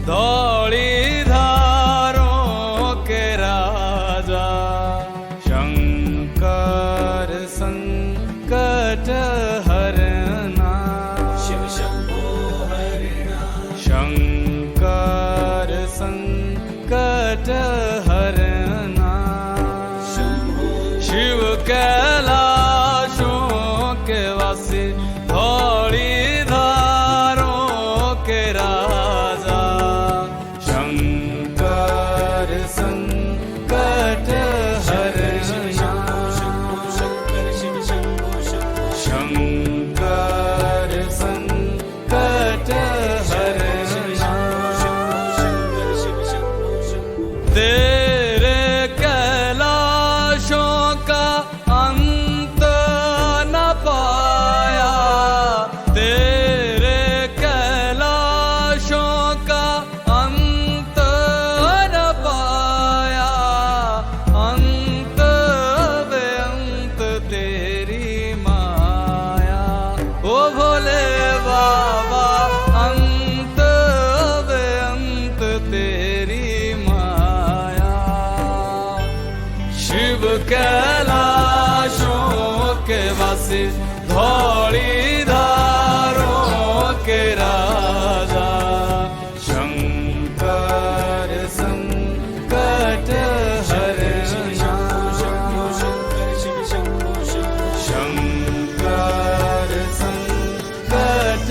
धौली धारों के राजा शंकर संकट हरना शिव शंभो हरना शंकर संकट हरना शिव कैलाशों के वासी धौली धारों के राजा शंकर संकट हरना शंकर संकट हरना तेरे कैलाशों का अंत न पाया तेरे कैलाशों का अंत न पाया अंत बेअंत तेरी माया ओ भोले बाबा अंत बेअंत तेरी माया शिव कैलाशों के वासी धौली धारों के राजा शंकर संकट हरना शंकर संकट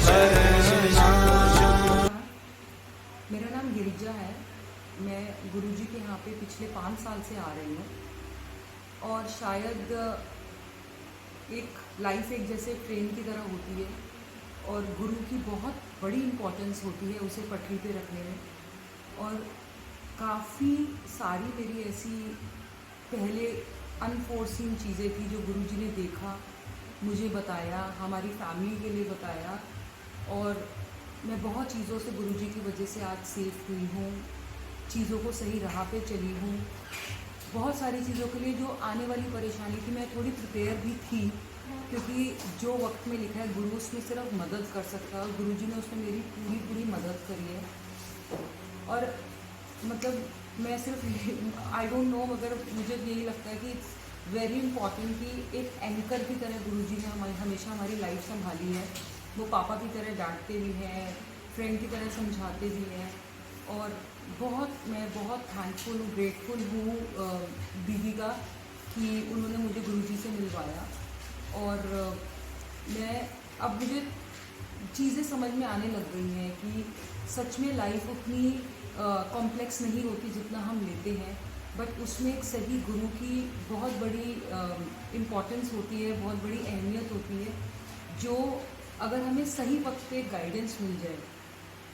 हरना। मेरा नाम गिरिजा है। मैं गुरुजी के यहाँ पे पिछले 5 साल से आ रही हूँ और शायद एक लाइफ एक जैसे ट्रेन की तरह होती है और गुरु की बहुत बड़ी इम्पोर्टेंस होती है उसे पटरी पे रखने में। और काफ़ी सारी मेरी ऐसी पहले अनफोर्सीन चीज़ें थी जो गुरुजी ने देखा, मुझे बताया, हमारी फैमिली के लिए बताया और मैं बहुत चीज़ों से गुरुजी की वजह से आज सेफ हुई हूँ, चीज़ों को सही राह पे चली हूँ। बहुत सारी चीज़ों के लिए जो आने वाली परेशानी थी मैं थोड़ी प्रिपेयर भी थी, क्योंकि जो वक्त में लिखा है गुरु उसमें सिर्फ मदद कर सकता है और गुरुजी ने उसमें मेरी पूरी मदद करी है। और मतलब मैं सिर्फ आई डोंट नो, मगर मुझे यही लगता है कि इट्स वेरी इंपॉर्टेंट कि एक एंकर की तरह गुरुजी ने हमेशा हमारी लाइफ संभाली है। वो पापा की तरह डांटते भी हैं, फ्रेंड की तरह समझाते भी हैं और मैं बहुत थैंकफुल हूँ, ग्रेटफुल हूँ दीदी का कि उन्होंने मुझे गुरुजी से मिलवाया। और अब मुझे चीज़ें समझ में आने लग गई हैं कि सच में लाइफ उतनी कॉम्प्लेक्स नहीं होती जितना हम लेते हैं, बट उसमें एक सही गुरु की बहुत बड़ी इम्पोर्टेंस होती है, बहुत बड़ी अहमियत होती है, जो अगर हमें सही वक्त पे गाइडेंस मिल जाए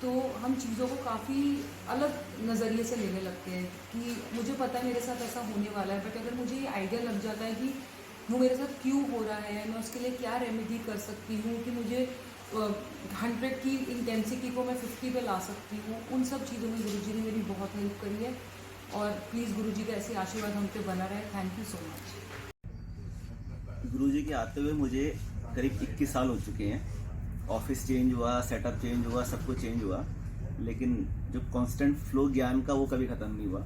तो हम चीज़ों को काफ़ी अलग नज़रिए से लेने लगते हैं कि मुझे पता है मेरे साथ ऐसा होने वाला है, बट अगर मुझे ये आइडिया लग जाता है कि वो मेरे साथ क्यों हो रहा है, मैं उसके लिए क्या रेमेडी कर सकती हूँ कि मुझे 100 की इंटेंसिटी को मैं 50 पे ला सकती हूँ, उन सब चीज़ों में गुरुजी ने मेरी बहुत हेल्प करी है। और प्लीज़ गुरुजी का ऐसे आशीर्वाद हम पे बना रहे। Thank you so much. गुरुजी के आते हुए मुझे करीब 21 साल हो चुके हैं। ऑफिस चेंज हुआ, सेटअप चेंज हुआ, सब कुछ चेंज हुआ, लेकिन जो कांस्टेंट फ्लो ज्ञान का वो कभी ख़त्म नहीं हुआ।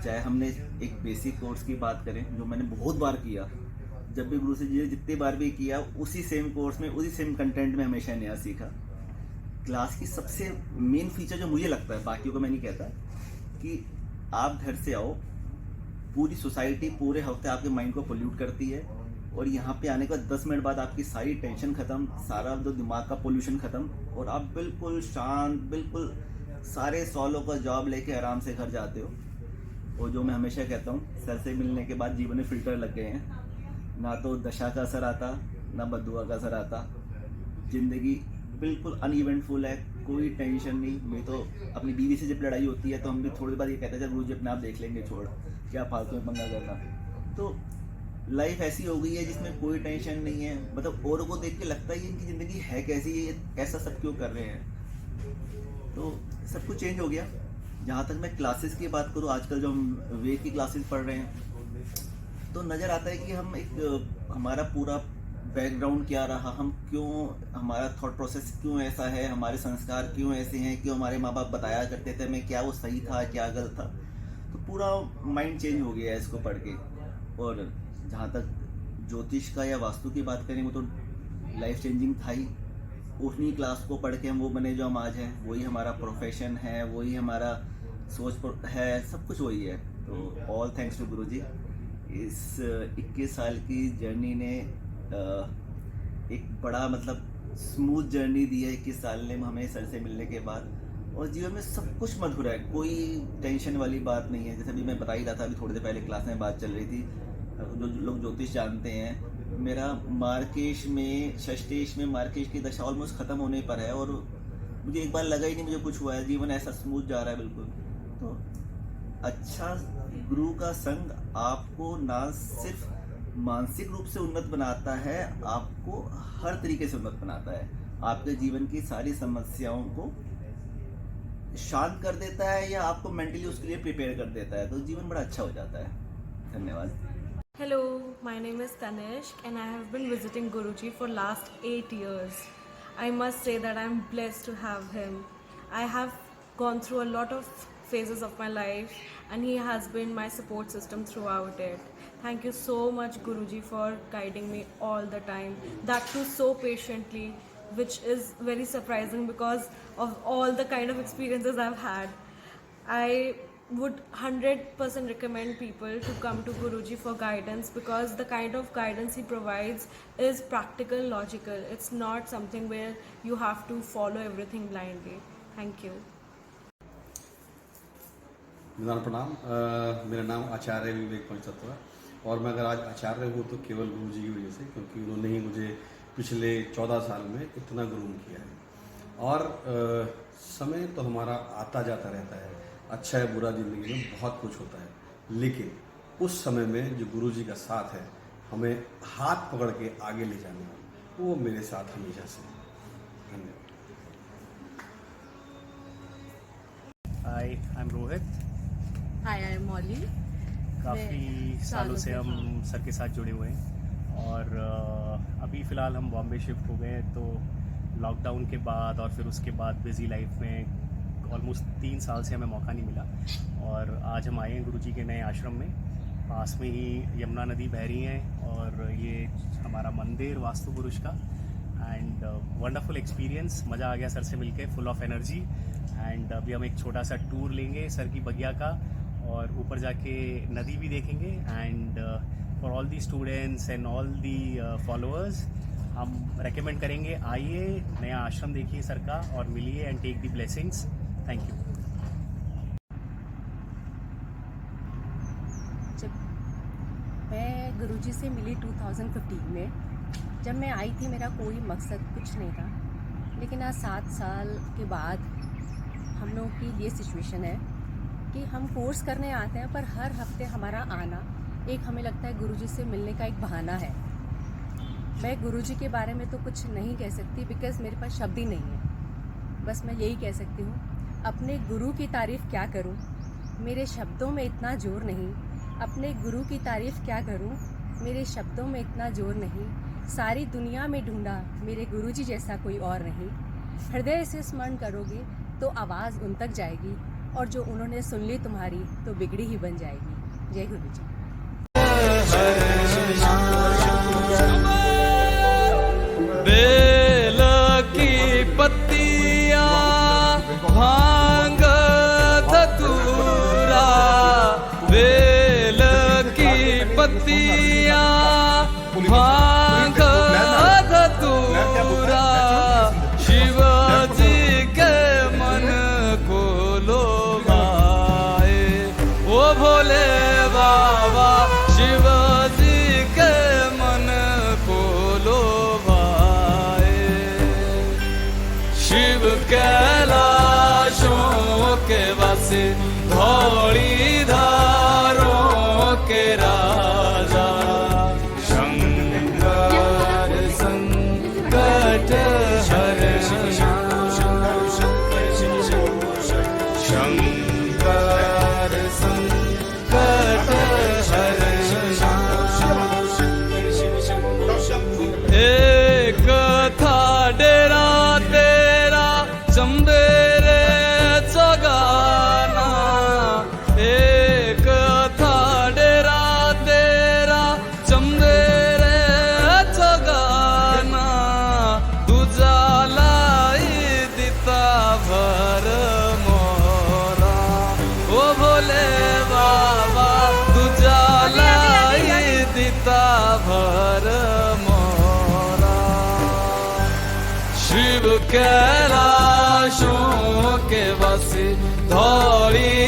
चाहे हमने एक बेसिक कोर्स की बात करें जो मैंने बहुत बार किया, जब भी गुरु जी ने जितनी बार भी किया उसी सेम कोर्स में उसी सेम कंटेंट में हमेशा नया सीखा। क्लास की सबसे मेन फीचर जो मुझे लगता है, बाकियों को मैं नहीं कहता, कि आप घर से आओ, पूरी सोसाइटी पूरे हफ्ते आपके माइंड को पोल्यूट करती है और यहाँ पे आने के बाद 10 मिनट बाद आपकी सारी टेंशन ख़त्म, सारा जो दिमाग का पोल्यूशन ख़त्म और आप बिल्कुल शांत, बिल्कुल सारे सॉलों का जॉब लेके आराम से घर जाते हो। और जो मैं हमेशा कहता हूँ, सर से मिलने के बाद जीवन में फ़िल्टर लग गए हैं, ना तो दशा का असर आता ना बददुआ का असर आता। ज़िंदगी बिल्कुल अनइवेंटफुल है, कोई टेंशन नहीं। मैं तो अपनी बीवी से जब लड़ाई होती है तो हम भी थोड़ी बार ये कहते हैं गुरु जी अपने आप देख लेंगे, छोड़ क्या फालतू में पंगा करना। तो लाइफ ऐसी हो गई है जिसमें कोई टेंशन नहीं है, मतलब औरों को देख के लगता है इनकी ज़िंदगी है कैसी, ये ऐसा सब क्यों कर रहे हैं। तो सब कुछ चेंज हो गया। जहाँ तक मैं क्लासेस की बात करूँ, आजकल जो हम वेद की क्लासेस पढ़ रहे हैं तो नज़र आता है कि हम एक हमारा पूरा बैकग्राउंड क्या रहा, हम क्यों, हमारा थॉट प्रोसेस क्यों ऐसा है, हमारे संस्कार क्यों ऐसे हैं, क्यों हमारे माँ बाप बताया करते थे हमें क्या वो सही था क्या गलत था, तो पूरा माइंड चेंज हो गया है इसको पढ़ के। और जहाँ तक ज्योतिष का या वास्तु की बात करें, वो तो लाइफ चेंजिंग था ही। उन्हीं क्लास को पढ़ के हम वो बने जो हम आज हैं, वही हमारा प्रोफेशन है, वही हमारा सोच है, सब कुछ वही है। तो ऑल थैंक्स टू गुरुजी। इस 21 साल की जर्नी ने एक बड़ा मतलब स्मूथ जर्नी दी है 21 साल ने हमें सर से मिलने के बाद। और जीवन में सब कुछ मधुर है, कोई टेंशन वाली बात नहीं है। जैसे अभी मैं बता ही रहा था, अभी थोड़ी देर पहले क्लास में बात चल रही थी, जो लोग ज्योतिष जानते हैं, मेरा मार्केश में, षष्टेश में मार्केश की दशा ऑलमोस्ट ख़त्म होने पर है, और मुझे एक बार लगा ही नहीं मुझे कुछ हुआ है, जीवन ऐसा स्मूथ जा रहा है बिल्कुल। तो अच्छा गुरु का संग आपको ना सिर्फ मानसिक रूप से उन्नत बनाता है, आपको हर तरीके से उन्नत बनाता है, आपके जीवन की सारी समस्याओं को शांत कर देता है या आपको मेंटली उसके लिए प्रिपेयर कर देता है, तो जीवन बड़ा अच्छा हो जाता है। धन्यवाद। Hello, my name is Tanishq and I have been visiting Guruji for last 8 years. I must say that I am blessed to have him. I have gone through a lot of phases of my life and he has been my support system throughout it. Thank you so much Guruji for guiding me all the time. That too so patiently, which is very surprising because of all the kind of experiences I've had. I would 100% recommend people to come to Guruji for guidance because the kind of guidance he provides is practical, logical. It's not something where you have to follow everything blindly. Thank you. प्रणाम। मेरा नाम आचार्य विवेक पंचतत्व है और मैं अगर आज आचार्य हूँ तो केवल गुरुजी की वजह से, क्योंकि उन्होंने ही मुझे पिछले 14 साल में इतना ग्रूम किया है। और समय तो हमारा आता जाता रहता है, अच्छा है बुरा, ज़िंदगी में बहुत कुछ होता है, लेकिन उस समय में जो गुरुजी का साथ है, हमें हाथ पकड़ के आगे ले जाने वाला, वो मेरे साथ हमेशा से। धन्यवाद। Hi, I am Rohit. Hi, I am Molly. काफ़ी सालों से हम सर के साथ जुड़े हुए हैं और अभी फ़िलहाल हम बॉम्बे शिफ्ट हो गए हैं, तो लॉकडाउन के बाद और फिर उसके बाद बिज़ी लाइफ में ऑलमोस्ट 3 साल से हमें मौका नहीं मिला। और आज हम आए हैं गुरुजी के नए आश्रम में, पास में ही यमुना नदी बह रही है और ये हमारा मंदिर वास्तु पुरुष का। एंड वंडरफुल एक्सपीरियंस, मज़ा आ गया सर से मिलके, फुल ऑफ एनर्जी। एंड अभी हम एक छोटा सा टूर लेंगे सर की बगिया का और ऊपर जाके नदी भी देखेंगे। And for all the students and all the followers हम रेकमेंड करेंगे, आइए नया आश्रम देखिए सर का और मिलिए and take the blessings. Thank you. जब मैं गुरुजी से मिली 2015 में, जब मैं आई थी मेरा कोई मकसद कुछ नहीं था, लेकिन आज 7 साल के बाद हम लोगों की ये सिचुएशन है कि हम कोर्स करने आते हैं, पर हर हफ्ते हमारा आना एक हमें लगता है गुरुजी से मिलने का एक बहाना है। मैं गुरुजी के बारे में तो कुछ नहीं कह सकती बिकॉज़ मेरे पास शब्द ही नहीं है। बस मैं यही कह सकती हूँ, अपने गुरु की तारीफ़ क्या करूँ, मेरे शब्दों में इतना जोर नहीं। अपने गुरु की तारीफ़ क्या करूँ, मेरे शब्दों में इतना जोर नहीं। सारी दुनिया में ढूंढा, मेरे गुरुजी जैसा कोई और नहीं। हृदय से स्मरण करोगे तो आवाज़ उन तक जाएगी, और जो उन्होंने सुन ली तुम्हारी तो बिगड़ी ही बन जाएगी। जय गुरुजी। बेल की पत्तियां, भांग धतूरा, बेल की पत्तियां, भांग धतूरा, शिवजी के मन को लोभाए, वो भोले बाबा शिवजी के मन को लोभाए। शिव कैलाशों के वासी, धौली धारों के राजा, शंकर कैलाशों के वासी धौली